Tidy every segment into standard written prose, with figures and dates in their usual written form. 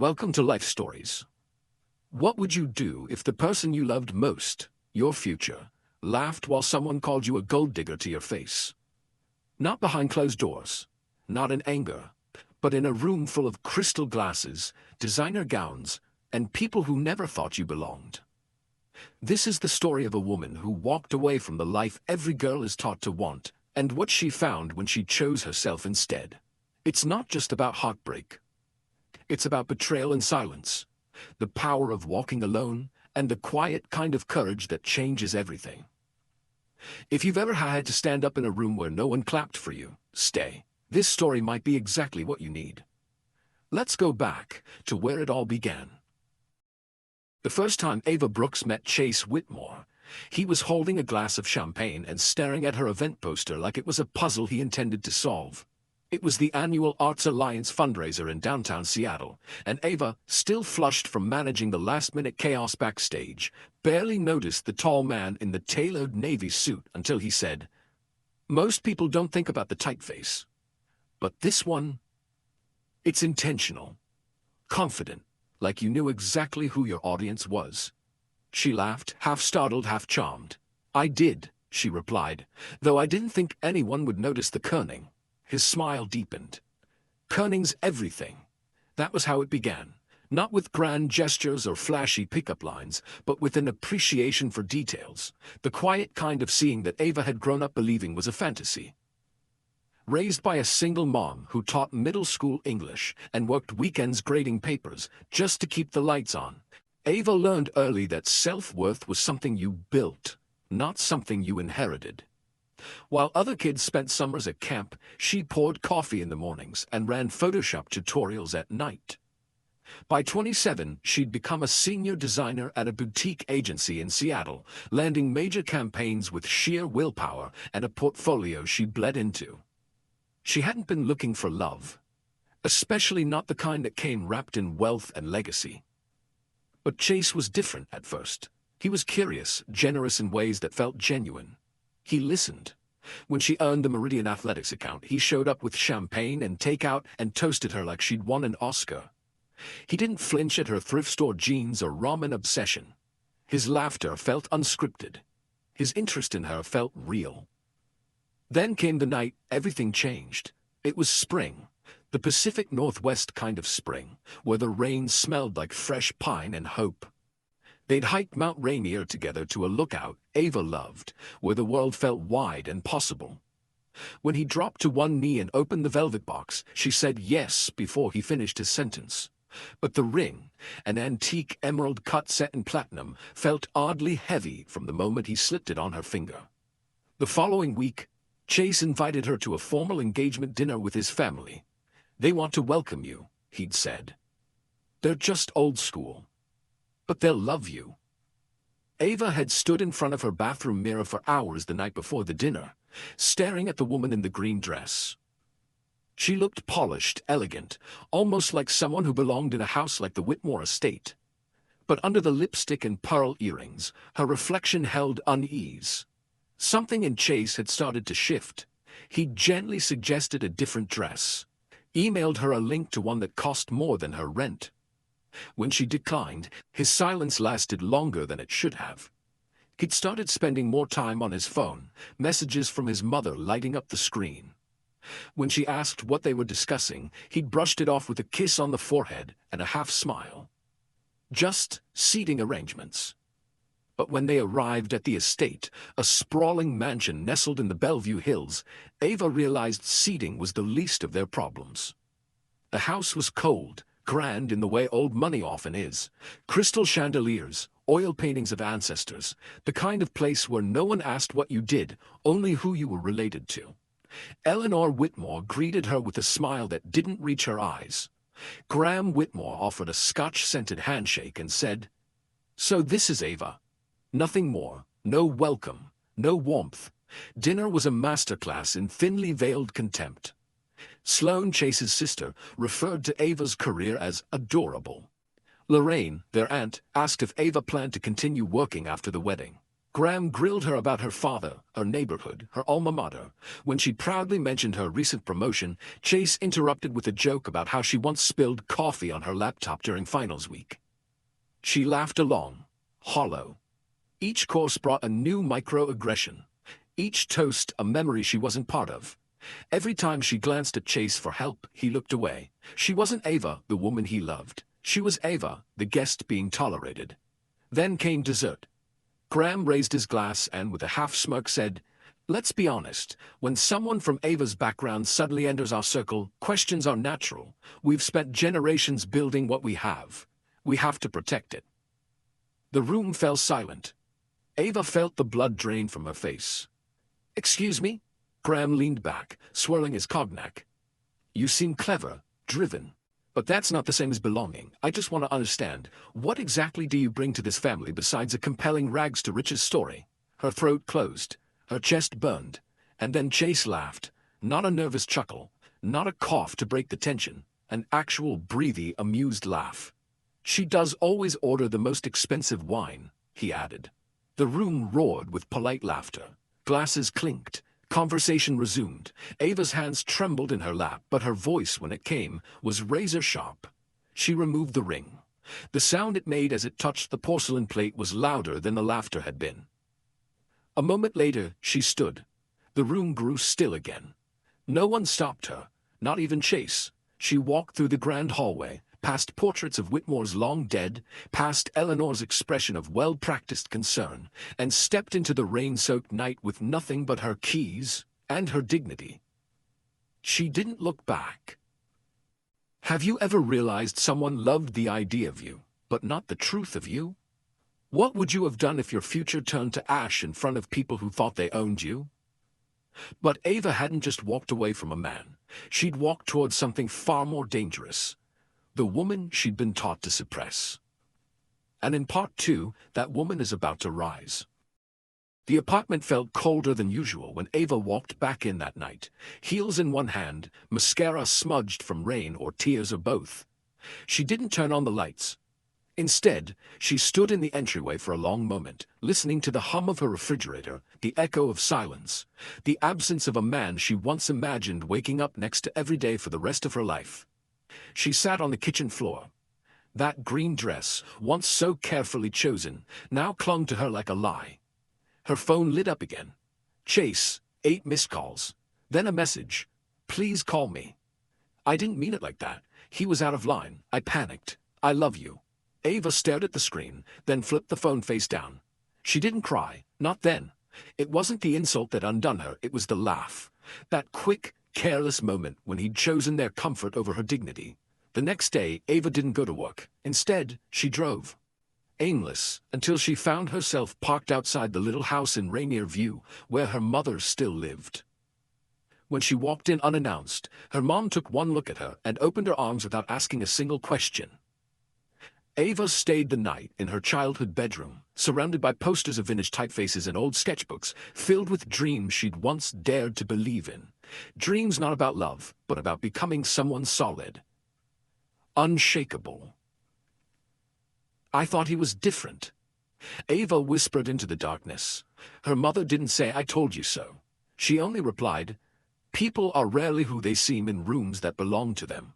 Welcome to Life Stories. What would you do if the person you loved most, your future, laughed while someone called you a gold digger to your face? Not behind closed doors, not in anger, but in a room full of crystal glasses, designer gowns, and people who never thought you belonged. This is the story of a woman who walked away from the life every girl is taught to want, and what she found when she chose herself instead. It's not just about heartbreak. It's about betrayal and silence, the power of walking alone, and the quiet kind of courage that changes everything. If you've ever had to stand up in a room where no one clapped for you, stay. This story might be exactly what you need. Let's go back to where it all began. The first time Ava Brooks met Chase Whitmore, he was holding a glass of champagne and staring at her event poster like it was a puzzle he intended to solve. It was the annual Arts Alliance fundraiser in downtown Seattle, and Ava, still flushed from managing the last-minute chaos backstage, barely noticed the tall man in the tailored navy suit until he said, "Most people don't think about the typeface. But this one, it's intentional. Confident, like you knew exactly who your audience was." She laughed, half startled, half charmed. "I did," she replied, "though I didn't think anyone would notice the kerning." His smile deepened. "Kerning's everything." That was how it began. Not with grand gestures or flashy pickup lines, but with an appreciation for details, the quiet kind of seeing that Ava had grown up believing was a fantasy. Raised by a single mom who taught middle school English and worked weekends grading papers just to keep the lights on, Ava learned early that self-worth was something you built, not something you inherited. While other kids spent summers at camp, she poured coffee in the mornings and ran Photoshop tutorials at night. By 27, she'd become a senior designer at a boutique agency in Seattle, landing major campaigns with sheer willpower and a portfolio she bled into. She hadn't been looking for love, especially not the kind that came wrapped in wealth and legacy. But Chase was different at first. He was curious, generous in ways that felt genuine. He listened. When she earned the Meridian Athletics account, he showed up with champagne and takeout and toasted her like she'd won an Oscar. He didn't flinch at her thrift store jeans or ramen obsession. His laughter felt unscripted. His interest in her felt real. Then came the night everything changed. It was spring, the Pacific Northwest kind of spring, where the rain smelled like fresh pine and hope. They'd hiked Mount Rainier together to a lookout Ava loved, where the world felt wide and possible. When he dropped to one knee and opened the velvet box, she said yes before he finished his sentence. But the ring, an antique emerald cut set in platinum, felt oddly heavy from the moment he slipped it on her finger. The following week, Chase invited her to a formal engagement dinner with his family. "They want to welcome you," he'd said. "They're just old school. But they'll love you." Ava had stood in front of her bathroom mirror for hours the night before the dinner, staring at the woman in the green dress. She looked polished, elegant, almost like someone who belonged in a house like the Whitmore estate. But under the lipstick and pearl earrings, her reflection held unease. Something in Chase had started to shift. He gently suggested a different dress, emailed her a link to one that cost more than her rent. When she declined, his silence lasted longer than it should have. He'd started spending more time on his phone, messages from his mother lighting up the screen. When she asked what they were discussing, he'd brushed it off with a kiss on the forehead and a half-smile. Just seating arrangements. But when they arrived at the estate, a sprawling mansion nestled in the Bellevue Hills, Ava realized seating was the least of their problems. The house was cold, grand in the way old money often is. Crystal chandeliers, oil paintings of ancestors, the kind of place where no one asked what you did, only who you were related to. Eleanor Whitmore greeted her with a smile that didn't reach her eyes. Graham Whitmore offered a Scotch-scented handshake and said, "So this is Ava." Nothing more, no welcome, no warmth. Dinner was a masterclass in thinly veiled contempt. Sloane, Chase's sister, referred to Ava's career as adorable. Lorraine, their aunt, asked if Ava planned to continue working after the wedding. Graham grilled her about her father, her neighborhood, her alma mater. When she proudly mentioned her recent promotion, Chase interrupted with a joke about how she once spilled coffee on her laptop during finals week. She laughed along, hollow. Each course brought a new microaggression. Each toast a memory she wasn't part of. Every time she glanced at Chase for help, he looked away. She wasn't Ava, the woman he loved. She was Ava, the guest being tolerated. Then came dessert. Graham raised his glass and, with a half-smirk, said, "Let's be honest. When someone from Ava's background suddenly enters our circle, questions are natural. We've spent generations building what we have. We have to protect it." The room fell silent. Ava felt the blood drain from her face. "Excuse me?" Graham leaned back, swirling his cognac. "You seem clever, driven. But that's not the same as belonging. I just want to understand, what exactly do you bring to this family besides a compelling rags-to-riches story?" Her throat closed, her chest burned, and then Chase laughed. Not a nervous chuckle, not a cough to break the tension, an actual breathy, amused laugh. "She does always order the most expensive wine," he added. The room roared with polite laughter. Glasses clinked. Conversation resumed. Ava's hands trembled in her lap, but her voice, when it came, was razor-sharp. She removed the ring. The sound it made as it touched the porcelain plate was louder than the laughter had been. A moment later, she stood. The room grew still again. No one stopped her, not even Chase. She walked through the grand hallway, past portraits of Whitmore's long dead, past Eleanor's expression of well-practiced concern, and stepped into the rain-soaked night with nothing but her keys and her dignity. She didn't look back. Have you ever realized someone loved the idea of you, but not the truth of you? What would you have done if your future turned to ash in front of people who thought they owned you? But Ava hadn't just walked away from a man. She'd walked towards something far more dangerous. The woman she'd been taught to suppress. And in part 2, that woman is about to rise. The apartment felt colder than usual when Ava walked back in that night, heels in one hand, mascara smudged from rain or tears or both. She didn't turn on the lights. Instead, she stood in the entryway for a long moment, listening to the hum of her refrigerator, the echo of silence, the absence of a man she once imagined waking up next to every day for the rest of her life. She sat on the kitchen floor. That green dress, once so carefully chosen, now clung to her like a lie. Her phone lit up again. Chase, 8 missed calls. Then a message. "Please call me." "I didn't mean it like that." He was out of line. I panicked. "I love you." Ava stared at the screen, then flipped the phone face down. She didn't cry. Not then. It wasn't the insult that undone her. It was the laugh. That quick, careless moment when he'd chosen their comfort over her dignity. The next day, Ava didn't go to work. Instead, she drove. Aimless, until she found herself parked outside the little house in Rainier View, where her mother still lived. When she walked in unannounced, her mom took one look at her and opened her arms without asking a single question. Ava stayed the night in her childhood bedroom, surrounded by posters of vintage typefaces and old sketchbooks, filled with dreams she'd once dared to believe in. Dreams not about love, but about becoming someone solid. Unshakable. "I thought he was different," Ava whispered into the darkness. Her mother didn't say, "I told you so." She only replied, "People are rarely who they seem in rooms that belong to them."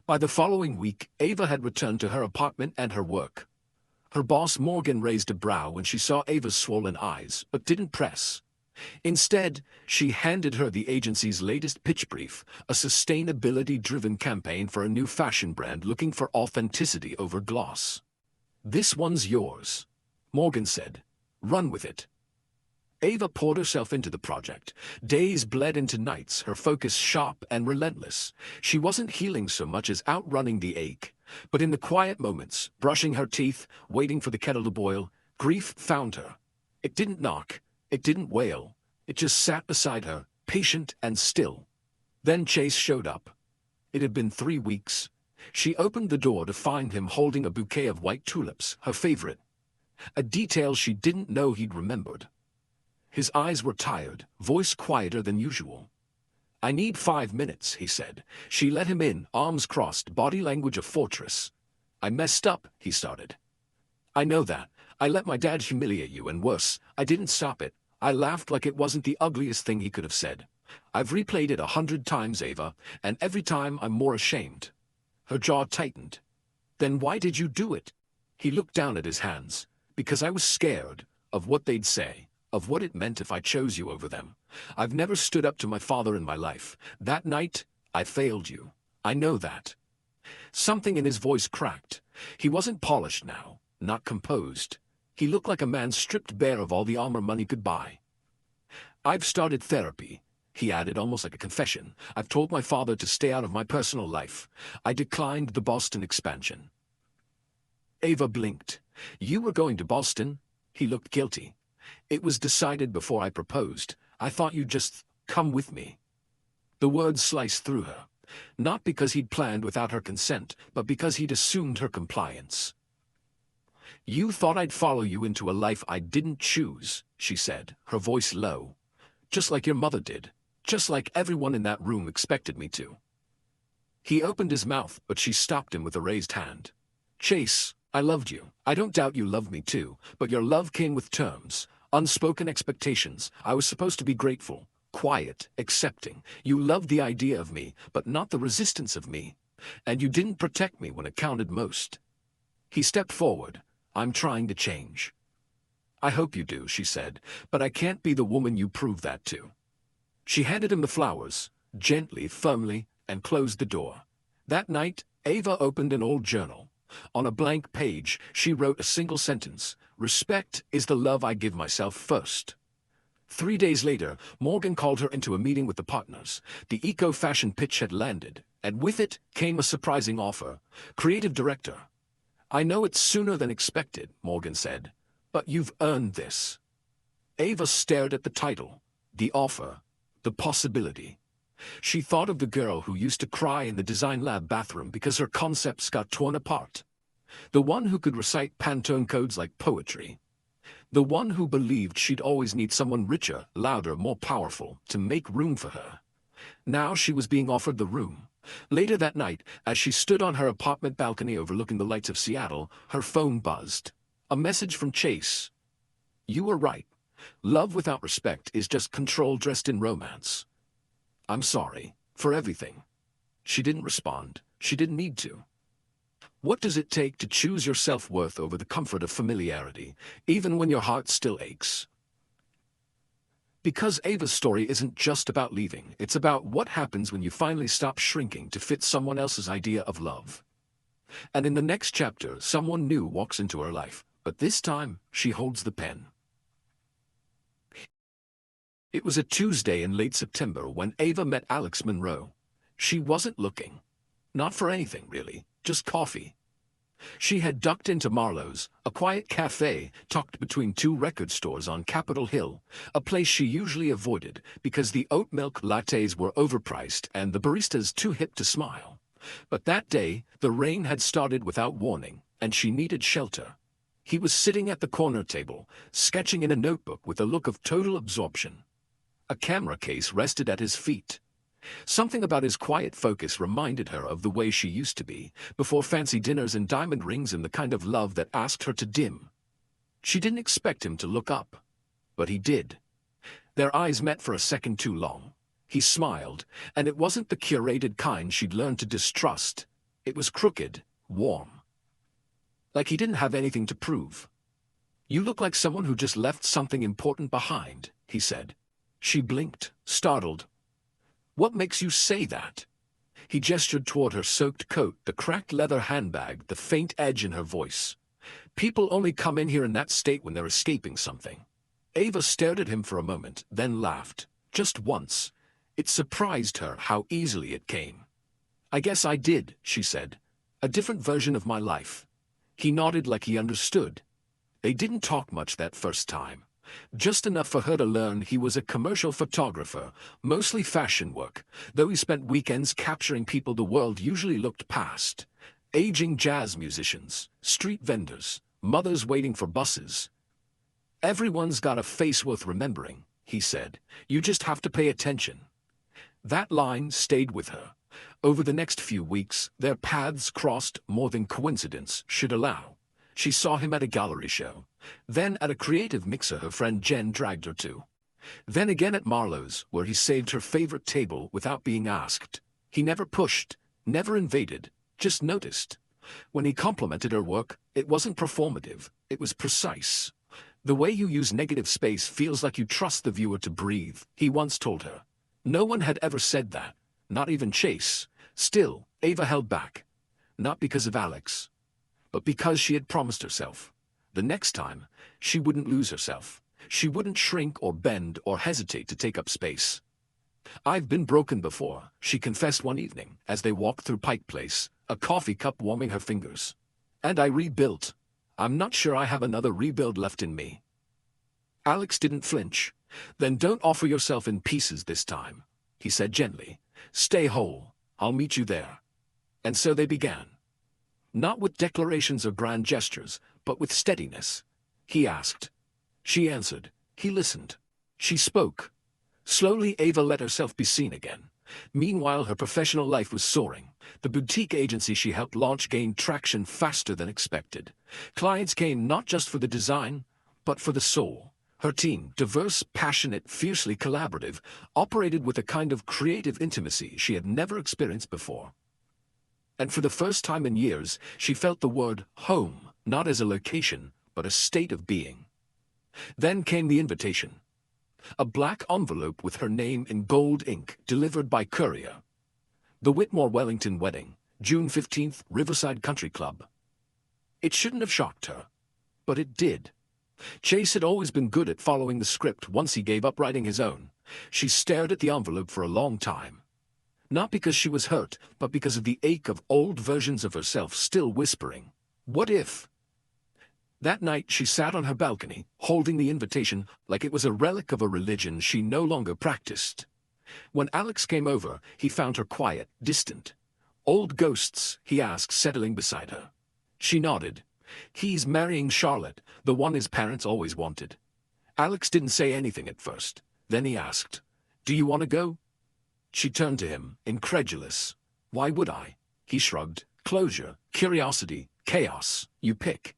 By the following week, Ava had returned to her apartment and her work. Her boss Morgan raised a brow when she saw Ava's swollen eyes, but didn't press. Instead, she handed her the agency's latest pitch brief, a sustainability-driven campaign for a new fashion brand looking for authenticity over gloss. "This one's yours," Morgan said. "Run with it." Ava poured herself into the project. Days bled into nights, her focus sharp and relentless. She wasn't healing so much as outrunning the ache. But in the quiet moments, brushing her teeth, waiting for the kettle to boil, grief found her. It didn't knock. It didn't wail. It just sat beside her, patient and still. Then Chase showed up. It had been 3 weeks. She opened the door to find him holding a bouquet of white tulips, her favorite. A detail she didn't know he'd remembered. His eyes were tired, voice quieter than usual. "I need 5 minutes," he said. She let him in, arms crossed, body language a fortress. "I messed up," he started. "I know that. I let my dad humiliate you, and worse, I didn't stop it. I laughed like it wasn't the ugliest thing he could have said. I've replayed it 100 times, Ava, and every time I'm more ashamed. Her jaw tightened. Then why did you do it? He looked down at his hands. Because I was scared of what they'd say, of what it meant if I chose you over them. I've never stood up to my father in my life. That night, I failed you. I know that. Something in his voice cracked. He wasn't polished now, not composed. He looked like a man stripped bare of all the armor money could buy. I've started therapy, he added, almost like a confession. I've told my father to stay out of my personal life. I declined the Boston expansion. Ava blinked. You were going to Boston? He looked guilty. It was decided before I proposed. I thought you'd just come with me. The words sliced through her. Not because he'd planned without her consent, but because he'd assumed her compliance. You thought I'd follow you into a life I didn't choose, she said, her voice low. Just like your mother did. Just like everyone in that room expected me to. He opened his mouth, but she stopped him with a raised hand. Chase, I loved you. I don't doubt you loved me too, but your love came with terms, unspoken expectations. I was supposed to be grateful, quiet, accepting. You loved the idea of me, but not the resistance of me. And you didn't protect me when it counted most. He stepped forward. I'm trying to change. I hope you do, she said, but I can't be the woman you prove that to. She handed him the flowers, gently, firmly, and closed the door. That night, Ava opened an old journal. On a blank page, she wrote a single sentence. Respect is the love I give myself first. 3 days later, Morgan called her into a meeting with the partners. The eco-fashion pitch had landed, and with it came a surprising offer. Creative director. I know it's sooner than expected, Morgan said, but you've earned this. Ava stared at the title, the offer, the possibility. She thought of the girl who used to cry in the design lab bathroom because her concepts got torn apart. The one who could recite Pantone codes like poetry. The one who believed she'd always need someone richer, louder, more powerful to make room for her. Now she was being offered the room. Later that night, as she stood on her apartment balcony overlooking the lights of Seattle, her phone buzzed. A message from Chase. You were right. Love without respect is just control dressed in romance. I'm sorry for everything. She didn't respond. She didn't need to. What does it take to choose your self-worth over the comfort of familiarity, even when your heart still aches? Because Ava's story isn't just about leaving, it's about what happens when you finally stop shrinking to fit someone else's idea of love. And in the next chapter, someone new walks into her life, but this time, she holds the pen. It was a Tuesday in late September when Ava met Alex Monroe. She wasn't looking. Not for anything, really, just coffee. She had ducked into Marlowe's, a quiet cafe tucked between 2 record stores on Capitol Hill, a place she usually avoided because the oat milk lattes were overpriced and the baristas too hip to smile. But that day, the rain had started without warning, and she needed shelter. He was sitting at the corner table, sketching in a notebook with a look of total absorption. A camera case rested at his feet. Something about his quiet focus reminded her of the way she used to be, before fancy dinners and diamond rings and the kind of love that asked her to dim. She didn't expect him to look up, but he did. Their eyes met for a second too long. He smiled, and it wasn't the curated kind she'd learned to distrust. It was crooked, warm. Like he didn't have anything to prove. You look like someone who just left something important behind, he said. She blinked, startled. What makes you say that? He gestured toward her soaked coat, the cracked leather handbag, the faint edge in her voice. People only come in here in that state when they're escaping something. Ava stared at him for a moment, then laughed. Just once. It surprised her how easily it came. I guess I did, she said. A different version of my life. He nodded like he understood. They didn't talk much that first time. Just enough for her to learn he was a commercial photographer, mostly fashion work, though he spent weekends capturing people the world usually looked past. Aging jazz musicians, street vendors, mothers waiting for buses. Everyone's got a face worth remembering, he said. You just have to pay attention. That line stayed with her. Over the next few weeks, their paths crossed more than coincidence should allow. She saw him at a gallery show, then at a creative mixer her friend Jen dragged her to. Then again at Marlowe's, where he saved her favorite table without being asked. He never pushed, never invaded, just noticed. When he complimented her work, it wasn't performative, it was precise. The way you use negative space feels like you trust the viewer to breathe, he once told her. No one had ever said that, not even Chase. Still, Ava held back. Not because of Alex, but because she had promised herself. The next time, she wouldn't lose herself. She wouldn't shrink or bend or hesitate to take up space. I've been broken before, she confessed one evening, as they walked through Pike Place, a coffee cup warming her fingers. And I rebuilt. I'm not sure I have another rebuild left in me. Alex didn't flinch. Then don't offer yourself in pieces this time, he said gently. Stay whole. I'll meet you there. And so they began. Not with declarations or grand gestures, but with steadiness. He asked. She answered. He listened. She spoke. Slowly Ava let herself be seen again. Meanwhile her professional life was soaring. The boutique agency she helped launch gained traction faster than expected. Clients came not just for the design, but for the soul. Her team, diverse, passionate, fiercely collaborative, operated with a kind of creative intimacy she had never experienced before. And for the first time in years, she felt the word home, not as a location, but a state of being. Then came the invitation. A black envelope with her name in gold ink, delivered by courier. The Whitmore Wellington wedding, June 15th, Riverside Country Club. It shouldn't have shocked her, but it did. Chase had always been good at following the script once he gave up writing his own. She stared at the envelope for a long time. Not because she was hurt, but because of the ache of old versions of herself still whispering, "What if?" That night she sat on her balcony, holding the invitation like it was a relic of a religion she no longer practiced. When Alex came over, he found her quiet, distant. "Old ghosts?" he asked, settling beside her. She nodded. "He's marrying Charlotte, the one his parents always wanted." Alex didn't say anything at first. Then he asked, "Do you want to go?" She turned to him, incredulous. "Why would I?" He shrugged. "Closure, curiosity, chaos. You pick."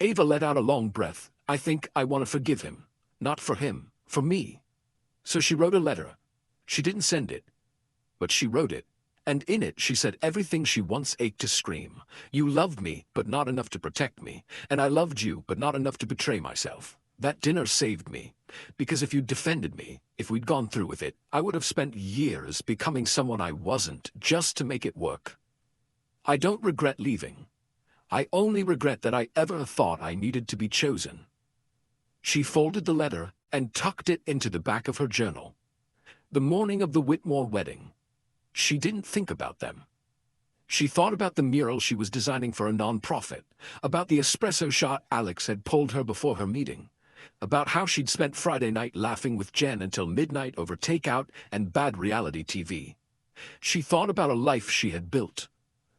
Ava let out a long breath. "I think I want to forgive him. Not for him, for me." So she wrote a letter. She didn't send it, but she wrote it. And in it she said everything she once ached to scream. "You loved me, but not enough to protect me. And I loved you, but not enough to betray myself. That dinner saved me. Because if you'd defended me, if we'd gone through with it, I would have spent years becoming someone I wasn't, just to make it work. I don't regret leaving. I only regret that I ever thought I needed to be chosen." She folded the letter and tucked it into the back of her journal. The morning of the Whitmore wedding. She didn't think about them. She thought about the mural she was designing for a non-profit, about the espresso shot Alex had pulled her before her meeting, about how she'd spent Friday night laughing with Jen until midnight over takeout and bad reality TV. She thought about a life she had built,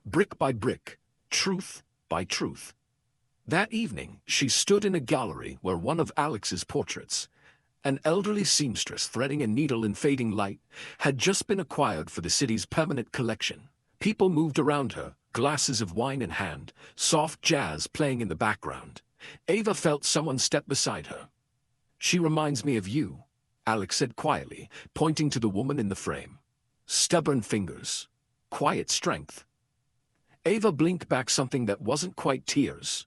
brick by brick, truth by truth. That evening, she stood in a gallery where one of Alex's portraits, an elderly seamstress threading a needle in fading light, had just been acquired for the city's permanent collection. People moved around her, glasses of wine in hand, soft jazz playing in the background. Ava felt someone step beside her. "She reminds me of you," Alex said quietly, pointing to the woman in the frame. Stubborn fingers. Quiet strength. Ava blinked back something that wasn't quite tears.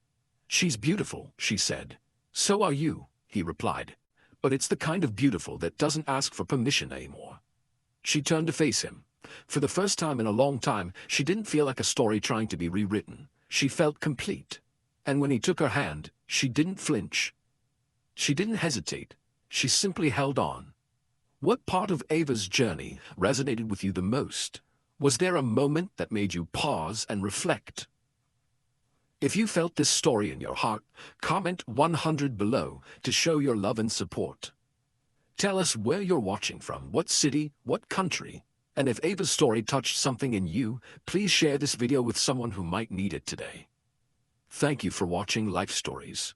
"She's beautiful," she said. "So are you," he replied. "But it's the kind of beautiful that doesn't ask for permission anymore." She turned to face him. For the first time in a long time, she didn't feel like a story trying to be rewritten. She felt complete. And when he took her hand, she didn't flinch. She didn't hesitate. She simply held on. What part of Ava's journey resonated with you the most? Was there a moment that made you pause and reflect? If you felt this story in your heart, comment 100 below to show your love and support. Tell us where you're watching from, what city, what country. And if Ava's story touched something in you, please share this video with someone who might need it today. Thank you for watching Life Stories.